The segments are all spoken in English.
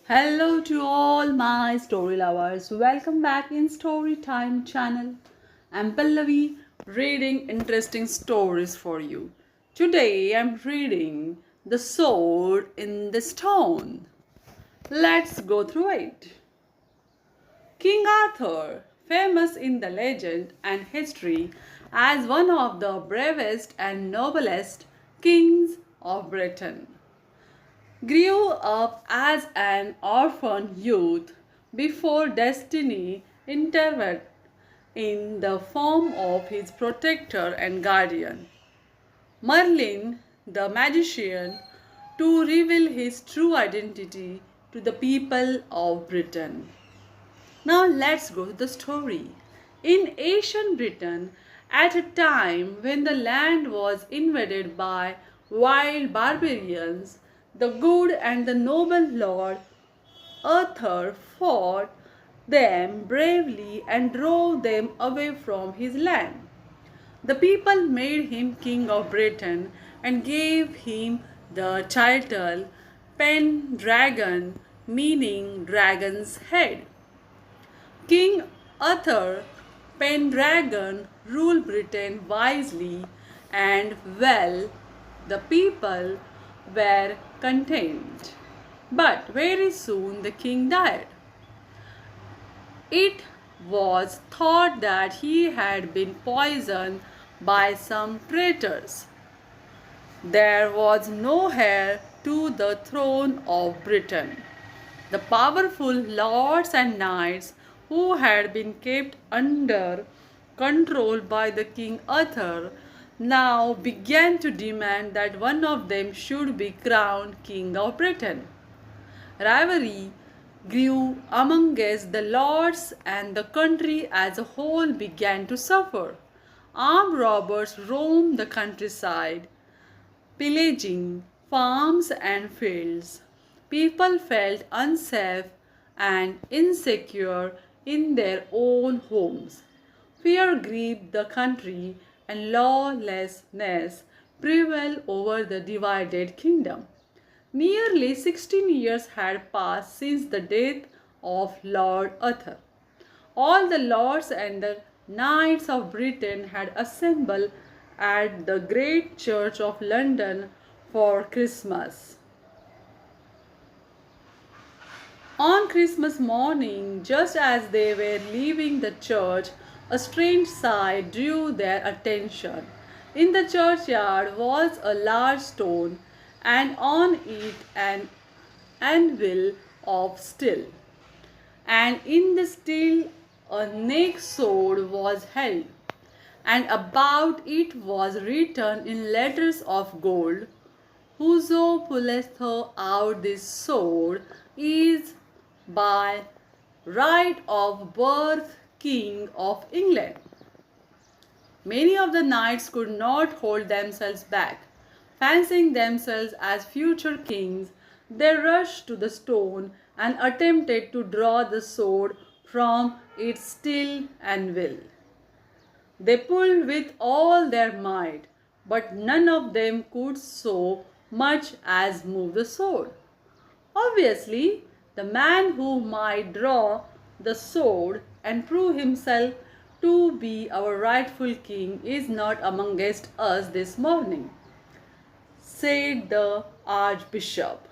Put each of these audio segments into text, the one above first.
Hello to all my story lovers. Welcome back in Storytime channel. I'm Pallavi reading interesting stories for you. Today I'm reading The Sword in the Stone. Let's go through it. King Arthur, famous in the legend and history as one of the bravest and noblest kings of Britain, grew up as an orphan youth before destiny intervened in the form of his protector and guardian, Merlin the magician, to reveal his true identity to the people of Britain. Now let's go to the story. In ancient Britain, at a time when the land was invaded by wild barbarians, the good and the noble Lord Aurther fought them bravely and drove them away from his land. The people made him king of Britain and gave him the title Pendragon, meaning dragon's head. King Arthur Pendragon ruled Britain wisely and well. The people were content. But very soon the king died. It was thought that he had been poisoned by some traitors. There was no heir to the throne of Britain. The powerful lords and knights who had been kept under control by the King Arthur now began to demand that one of them should be crowned King of Britain. Rivalry grew amongst the lords, and the country as a whole began to suffer. Armed robbers roamed the countryside, pillaging farms and fields. People felt unsafe and insecure in their own homes. Fear gripped the country, and lawlessness prevailed over the divided kingdom. Nearly 16 years had passed since the death of Lord Arthur. All the lords and the knights of Britain had assembled at the great church of London for Christmas. On Christmas morning, just as they were leaving the church, a strange sight drew their attention. In the churchyard was a large stone, and on it an anvil of steel, and in the steel a naked sword was held, and about it was written in letters of gold, "Whoso pulleth out this sword is by right of birth King of England." Many of the knights could not hold themselves back. Fancying themselves as future kings, they rushed to the stone and attempted to draw the sword from its steel anvil. They pulled with all their might, but none of them could so much as move the sword. Obviously, the man who might draw the sword and prove himself to be our rightful king is not amongst us this morning, said the archbishop.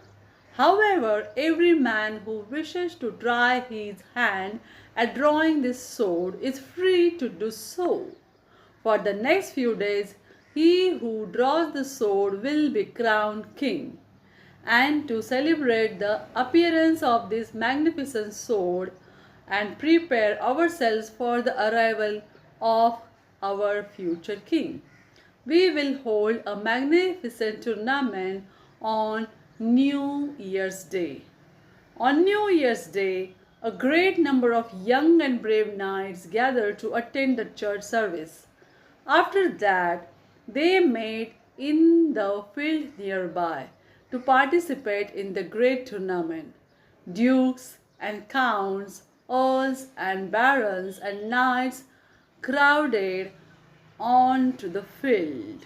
However, every man who wishes to try his hand at drawing this sword is free to do so. For the next few days, he who draws the sword will be crowned king. And to celebrate the appearance of this magnificent sword and prepare ourselves for the arrival of our future king, we will hold a magnificent tournament on New Year's Day. On New Year's Day, a great number of young and brave knights gathered to attend the church service. After that, they met in the field nearby to participate in the great tournament. Dukes and counts, earls and barons and knights crowded onto the field.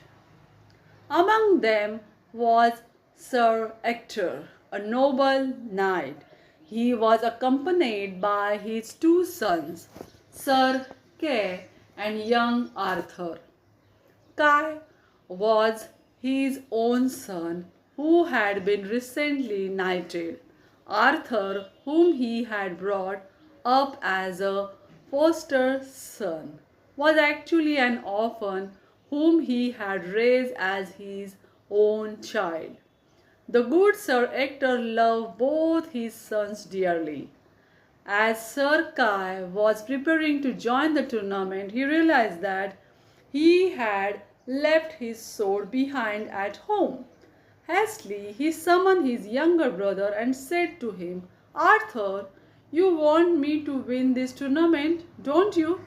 Among them was Sir Ector, a noble knight. He was accompanied by his two sons, Sir Kay and young Arthur. Kai was his own son who had been recently knighted. Arthur, whom he had brought up as a foster son, was actually an orphan whom he had raised as his own child. The good Sir Ector loved both his sons dearly. As Sir Kai was preparing to join the tournament, he realized that he had left his sword behind at home. Hastily, he summoned his younger brother and said to him, Arthur, you want me to win this tournament, don't you?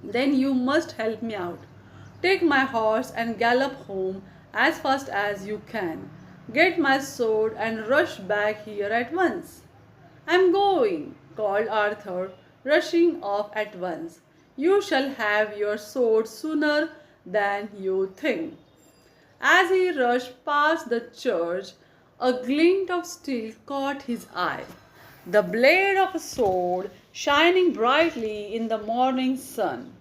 Then you must help me out. Take my horse and gallop home as fast as you can. Get my sword and rush back here at once. I'm going, called Arthur, rushing off at once. You shall have your sword sooner than you think. As he rushed past the church, a glint of steel caught his eye. The blade of a sword shining brightly in the morning sun.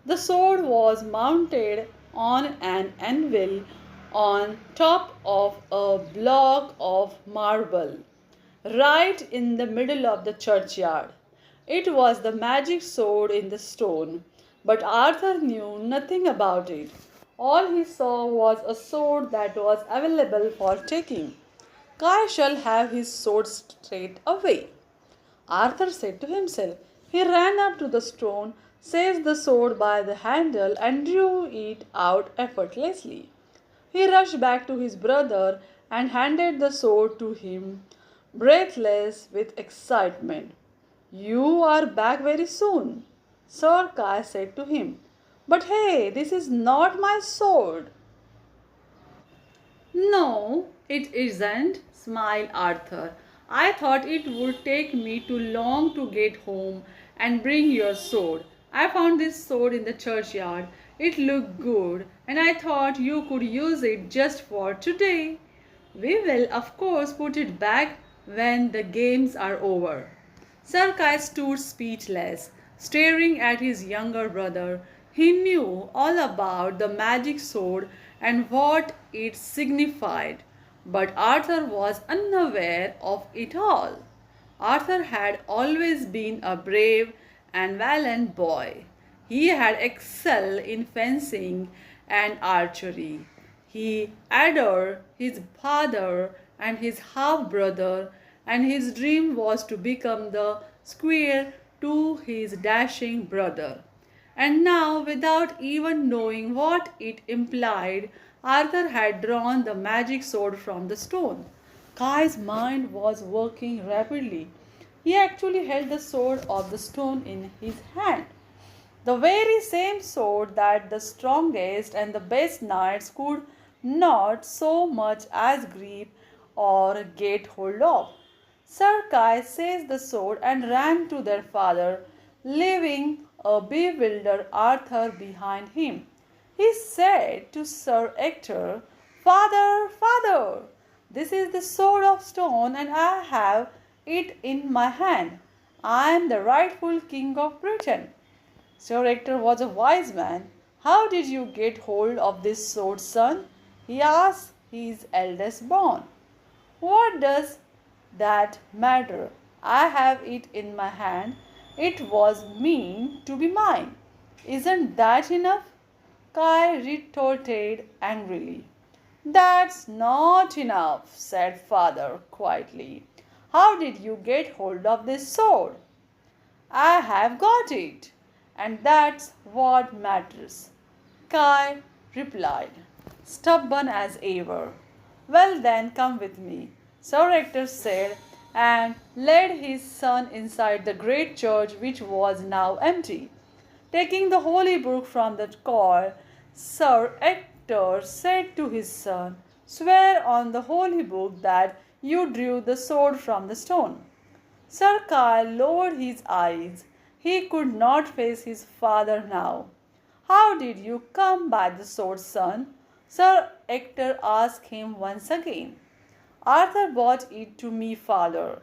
The sword was mounted on an anvil on top of a block of marble, right in the middle of the churchyard. It was the magic sword in the stone, but Arthur knew nothing about it. All he saw was a sword that was available for taking. Kai shall have his sword straight away, Arthur said to himself. He ran up to the stone, seized the sword by the handle, and drew it out effortlessly. He rushed back to his brother and handed the sword to him, breathless with excitement. You are back very soon, Sir Kai said to him. But hey, this is not my sword. No, it isn't, smiled Arthur. I thought it would take me too long to get home and bring your sword. I found this sword in the churchyard. It looked good, and I thought you could use it just for today. We will, of course, put it back when the games are over. Sir Kai stood speechless, staring at his younger brother. He knew all about the magic sword and what it signified, but Arthur was unaware of it all. Arthur had always been a brave and valiant boy. He had excelled in fencing and archery. He adored his father and his half brother, and his dream was to become the squire to his dashing brother. And now, without even knowing what it implied, Arthur had drawn the magic sword from the stone. Kai's mind was working rapidly. He actually held the sword of the stone in his hand. The very same sword that the strongest and the best knights could not so much as grip or get hold of. Sir Kai seized the sword and ran to their father, leaving a bewildered Arthur behind him. He said to Sir Ector, Father, father, this is the sword of stone and I have it in my hand. I am the rightful king of Britain. Sir Ector was a wise man. How did you get hold of this sword, son? He asked his eldest born. What does that matter? I have it in my hand. It was meant to be mine. Isn't that enough? Kai retorted angrily. That's not enough, said father quietly. How did you get hold of this sword? I have got it, and that's what matters, Kai replied, stubborn as ever. Well then, come with me, Sir Ector said, and led his son inside the great church, which was now empty. Taking the holy book from the choir, Sir Ector said to his son, Swear on the holy book that you drew the sword from the stone. Sir Kai lowered his eyes. He could not face his father now. How did you come by the sword, son? Sir Ector asked him once again. Arthur brought it to me, father,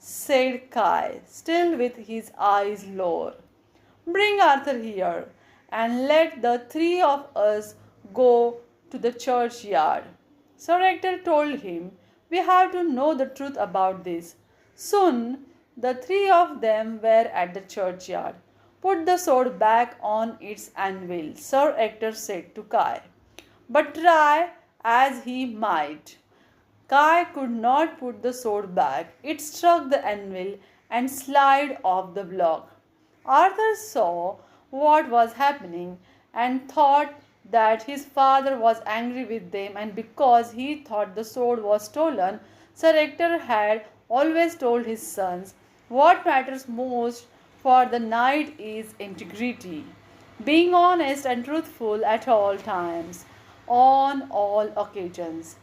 said Kai, still with his eyes lower. Bring Arthur here, and let the three of us go to the churchyard. Sir Hector told him, we have to know the truth about this. Soon the three of them were at the churchyard. Put the sword back on its anvil, Sir Hector said to Kai. But try as he might, Kai could not put the sword back. It struck the anvil and slid off the block. Arthur saw what was happening and thought that his father was angry with them, and because he thought the sword was stolen, Sir Hector had always told his sons, what matters most for the knight is integrity, being honest and truthful at all times, on all occasions.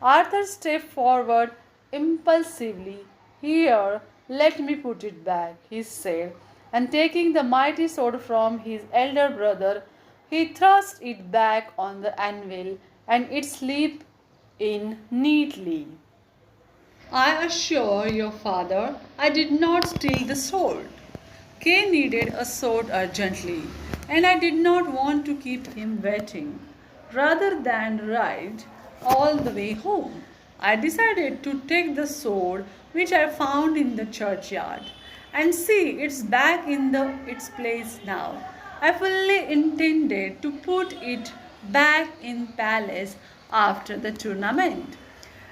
Arthur stepped forward impulsively. Here, let me put it back, he said, and taking the mighty sword from his elder brother, he thrust it back on the anvil, and it slipped in neatly. I assure your father, I did not steal the sword. Kay needed a sword urgently, and I did not want to keep him waiting. Rather than ride all the way home, I decided to take the sword which I found in the churchyard, and see it's back in its place now. I fully intended to put it back in palace after the tournament.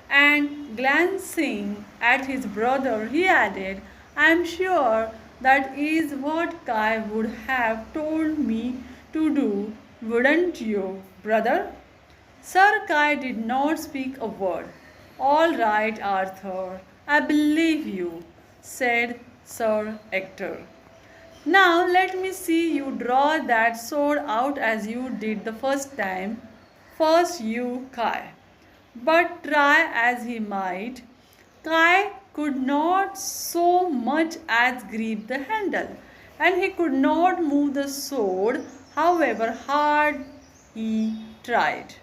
And glancing at his brother, he added, I am sure that is what Kai would have told me to do, wouldn't you, brother? Sir Kai did not speak a word. All right, Arthur, I believe you, said Sir Hector. Now let me see you draw that sword out as you did the first time. First you, Kai. But try as he might, Kai could not so much as grip the handle, and he could not move the sword, however hard he tried.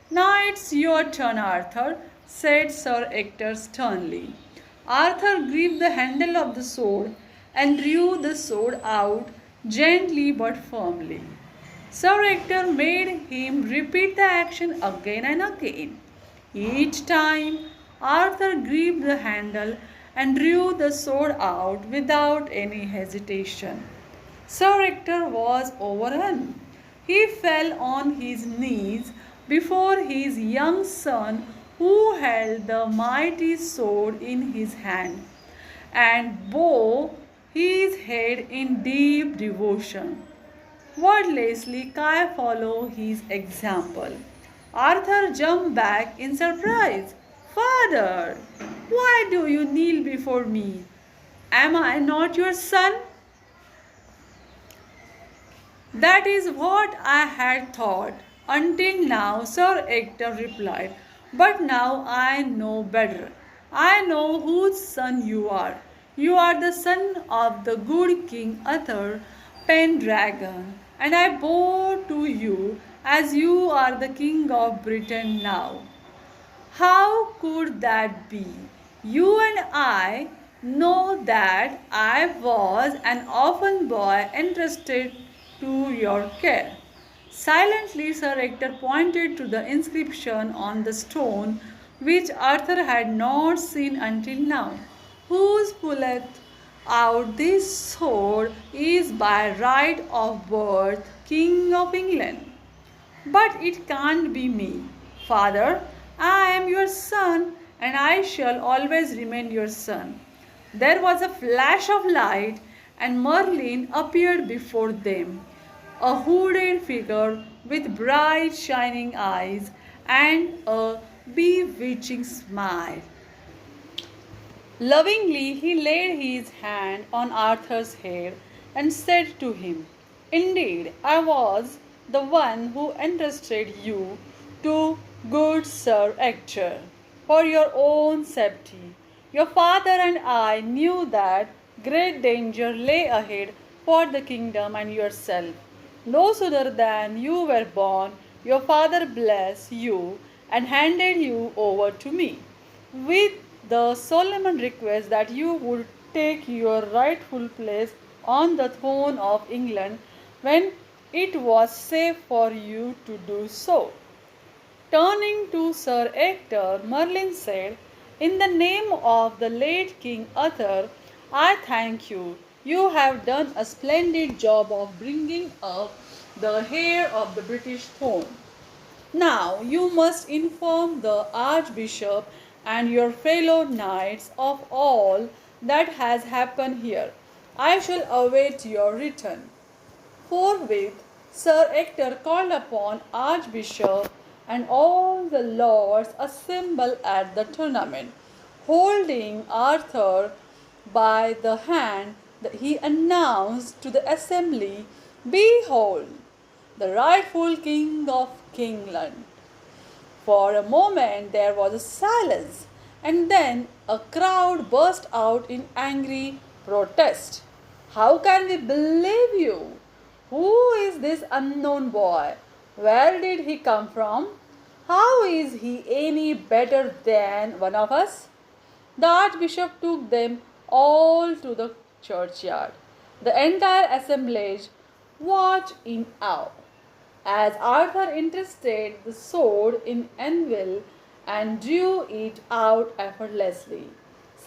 Now it's your turn, Arthur, said Sir Hector sternly. Arthur gripped the handle of the sword and drew the sword out gently but firmly. Sir Hector made him repeat the action again and again. Each time, Arthur gripped the handle and drew the sword out without any hesitation. Sir Hector was overrun. He fell on his knees before his young son, who held the mighty sword in his hand, and bowed his head in deep devotion. Wordlessly, Kai followed his example. Arthur jumped back in surprise. Father, why do you kneel before me? Am I not your son? That is what I had thought until now, Sir Hector replied. But now I know better. I know whose son you are. You are the son of the good King Aurther, Pendragon, and I bow to you as you are the King of Britain now. How could that be? You and I know that I was an orphan boy entrusted to your care. Silently, Sir Hector pointed to the inscription on the stone, which Arthur had not seen until now. Whose pulleth out this sword is by right of birth King of England. But it can't be me. Father, I am your son, and I shall always remain your son. There was a flash of light, and Merlin appeared before them, a hooded figure with bright shining eyes and a bewitching smile. Lovingly, he laid his hand on Arthur's head and said to him, Indeed, I was the one who entrusted you to good Sir Hector for your own safety. Your father and I knew that great danger lay ahead for the kingdom and yourself. No sooner than you were born, your father blessed you and handed you over to me. With the solemn request that you would take your rightful place on the throne of England when it was safe for you to do so. Turning to Sir Ector, Merlin said, "In the name of the late King Arthur, I thank you. You have done a splendid job of bringing up the heir of the British throne. Now you must inform the Archbishop and your fellow knights of all that has happened here. I shall await your return." Forthwith, Sir Ector called upon Archbishop and all the lords assembled at the tournament. Holding Arthur by the hand, he announced to the assembly, "Behold, the rightful King of England." For a moment there was a silence, and then a crowd burst out in angry protest. "How can we believe you? Who is this unknown boy? Where did he come from? How is he any better than one of us?" The Archbishop took them all to the churchyard. The entire assemblage watched in awe as Arthur intrusted the sword in anvil and drew it out effortlessly.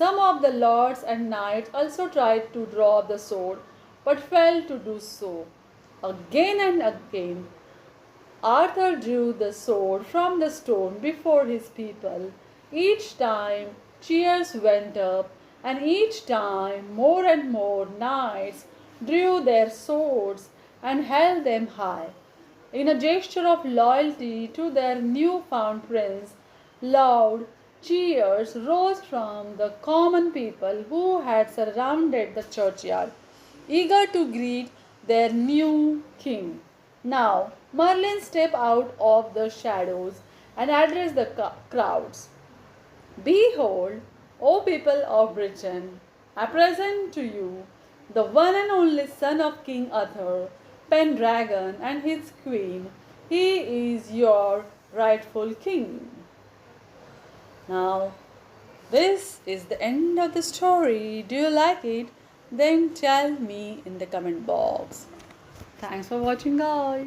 Some of the lords and knights also tried to draw the sword, but failed to do so. Again and again, Arthur drew the sword from the stone before his people. Each time cheers went up, and each time more and more knights drew their swords and held them high. In a gesture of loyalty to their new-found prince, loud cheers rose from the common people who had surrounded the churchyard, eager to greet their new king. Now Merlin stepped out of the shadows and addressed the crowds. "Behold, O people of Britain, I present to you the one and only son of King Arthur, Pendragon, and his queen. He is your rightful king." Now, this is the end of the story. Do you like it? Then tell me in the comment box. Thanks for watching, guys.